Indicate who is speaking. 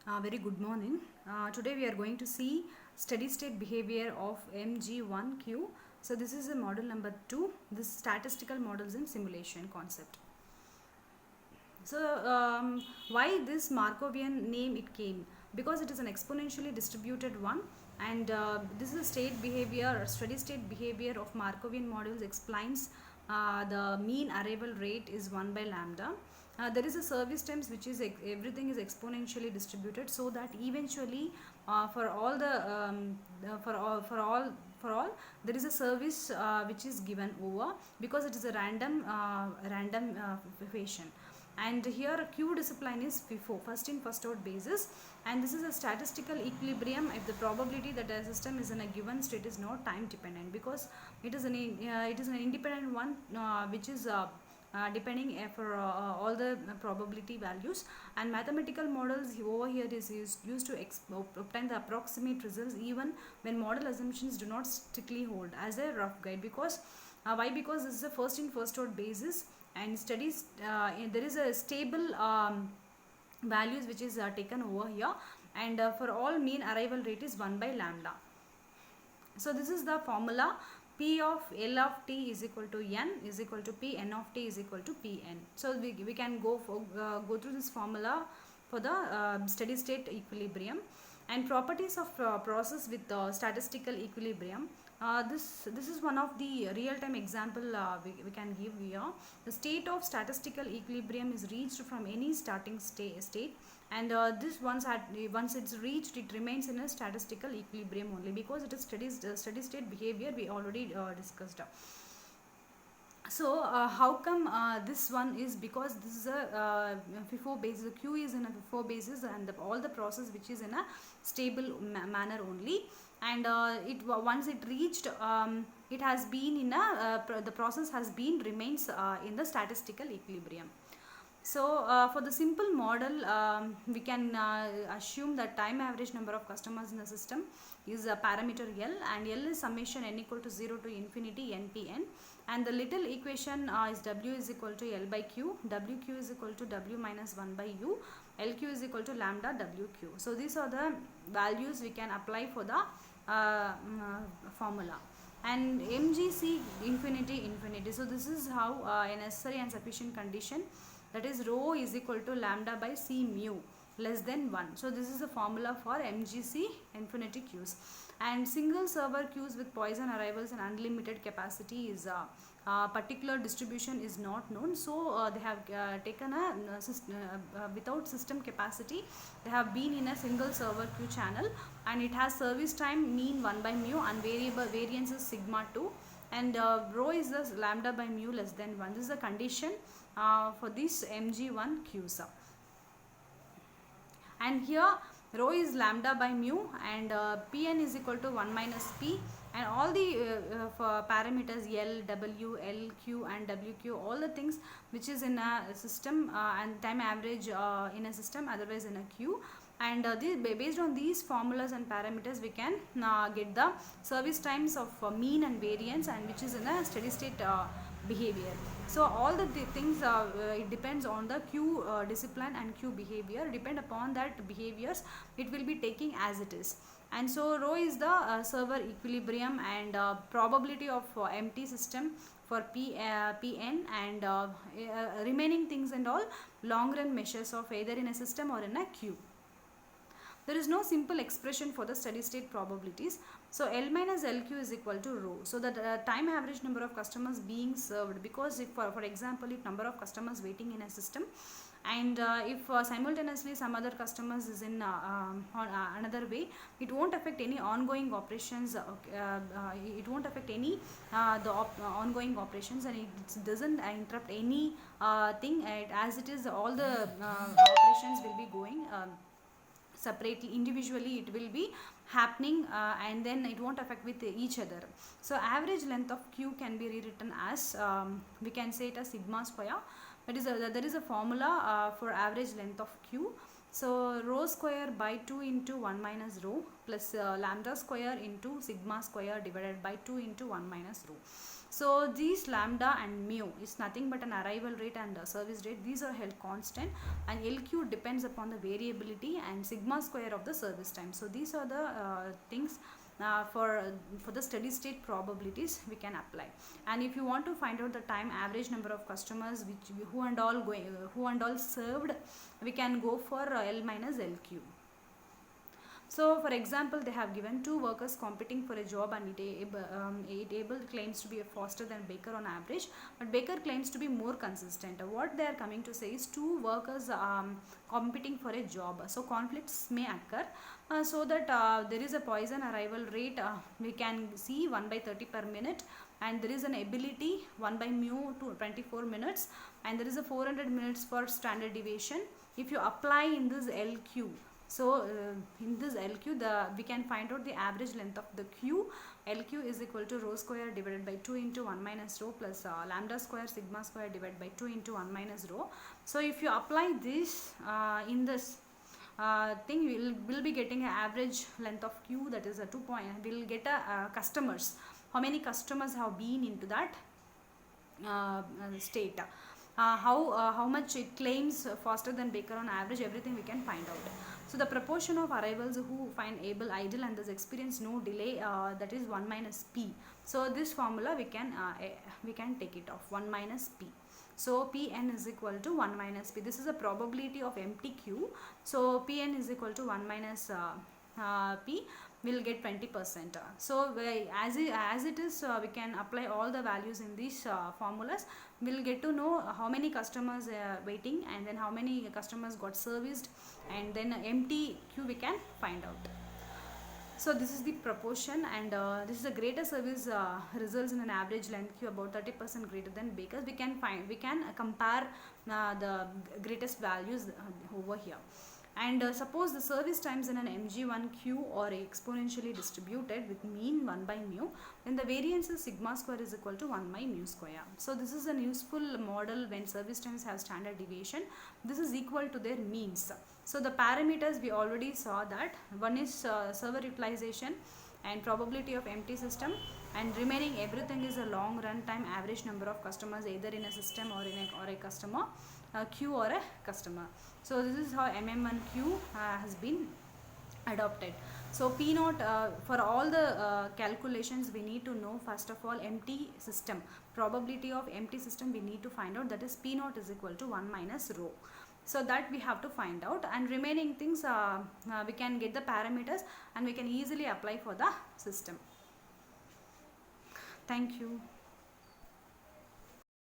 Speaker 1: Very good morning. Today we are going to see steady state behavior of MG1Q. So this is a model number 2, this statistical models in simulation concept. So why this Markovian name it came? Because it is an exponentially distributed one, and this is a state behavior or steady state behavior of Markovian models explains the mean arrival rate is 1 by lambda. There is a service times which is everything is exponentially distributed, so that eventually for all there is a service which is given over, because it is a random fashion. And here Q discipline is FIFO, first in first out basis, and this is a statistical equilibrium if the probability that a system is in a given state is not time dependent, because it is an independent one which is depending for all the probability values. And mathematical models over here is used to obtain the approximate results even when model assumptions do not strictly hold, as a rough guide. Because why? Because this is a first in first out basis, and studies there is a stable values which is taken over here, and for all mean arrival rate is 1 by lambda. So this is the formula. P of L of t is equal to n is equal to P n of t is equal to Pn. So we can go through this formula for the steady state equilibrium. And properties of process with statistical equilibrium. This is one of the real-time example we can give here. The state of statistical equilibrium is reached from any starting state, and this once it's reached, it remains in a statistical equilibrium only, because it is steady state behavior we already discussed. So how come this one is? Because this is a FIFO basis. Q is in a FIFO basis, and all the process which is in a stable manner only, and once it reached, it has been in a the process has been remains in the statistical equilibrium. So for the simple model, we can assume that time average number of customers in the system is a parameter L, and L is summation n equal to 0 to infinity npn, and the little equation is W is equal to L by Q, WQ is equal to W minus 1 by U, LQ is equal to lambda WQ. So these are the values we can apply for the formula. And MGC infinity. So this is how a necessary and sufficient condition, that is rho is equal to lambda by C mu less than 1. So this is the formula for MGC infinity queues. And single server queues with Poisson arrivals and unlimited capacity is particular distribution is not known. So they have taken a without system capacity, they have been in a single server queue channel, and it has service time mean 1 by mu, and variance is sigma 2, and rho is the lambda by mu less than 1. This is the condition for this MG1 queues. And here rho is lambda by mu, and Pn is equal to 1 minus P, and all the parameters L, W, L, Q and WQ, all the things which is in a system, and time average in a system, otherwise in a queue. And based on these formulas and parameters, we can get the service times of mean and variance, and which is in a steady state behavior. So all the things it depends on the Q discipline and Q behavior. Depend upon that behaviors, it will be taking as it is. And so rho is the server equilibrium, and probability of empty system for Pn, and remaining things and all long run measures of either in a system or in a queue. There is no simple expression for the steady state probabilities. So L minus LQ is equal to rho. So the time average number of customers being served, because if for example, if number of customers waiting in a system, and if simultaneously some other customers is in on another way, it won't affect any ongoing operations. It won't affect any ongoing operations, and it doesn't interrupt any thing. As it is, all the operations will be going separately, individually it will be happening, and then it won't affect with each other. So average length of Q can be rewritten as we can say it as sigma square. That is there is a formula for average length of Q. So rho square by 2 into 1 minus rho plus lambda square into sigma square divided by 2 into 1 minus rho. So these lambda and mu is nothing but an arrival rate and service rate. These are held constant, and LQ depends upon the variability and sigma square of the service time. So these are the things for the steady state probabilities we can apply. And if you want to find out the time average number of customers who and all served, we can go for L minus LQ. So for example, they have given two workers competing for a job, and it able claims to be faster than Baker on average, but Baker claims to be more consistent. What they are coming to say is two workers competing for a job. So conflicts may occur, so that there is a Poisson arrival rate we can see 1 by 30 per minute, and there is an ability 1 by mu to 24 minutes, and there is a 400 minutes for standard deviation. If you apply in this LQ, so in this LQ, we can find out the average length of the queue. LQ is equal to rho square divided by 2 into 1 minus rho plus lambda square sigma square divided by 2 into 1 minus rho. So if you apply this in this thing, we will be getting an average length of queue, that is a 2 point. We will get a customers. How many customers have been into that state? How much it claims faster than Baker on average, everything we can find out. So the proportion of arrivals who find able idle and thus experience no delay, that is 1 minus P. So this formula we can take it off, 1 minus P. So Pn is equal to 1 minus P. This is the probability of empty queue. So Pn is equal to 1 minus P. Will get 20%. So as it is, we can apply all the values in these formulas. We'll get to know how many customers waiting, and then how many customers got serviced, and then empty queue we can find out. So this is the proportion, and this is the greater service results in an average length queue about 30% greater than Baker's. We can compare the greatest values over here. And suppose the service times in an MG1 queue are exponentially distributed with mean 1 by mu, then the variance is sigma square is equal to 1 by mu square. So this is a useful model when service times have standard deviation. This is equal to their means. So the parameters we already saw that one is server utilization and probability of empty system, and remaining everything is a long run time average number of customers either in a system or in a customer queue or a customer. So this is how MM1Q has been adopted. So P naught, for all the calculations we need to know first of all empty system, probability of empty system we need to find out, that is P naught is equal to 1 minus rho. So that we have to find out, and remaining things we can get the parameters and we can easily apply for the system. Thank you.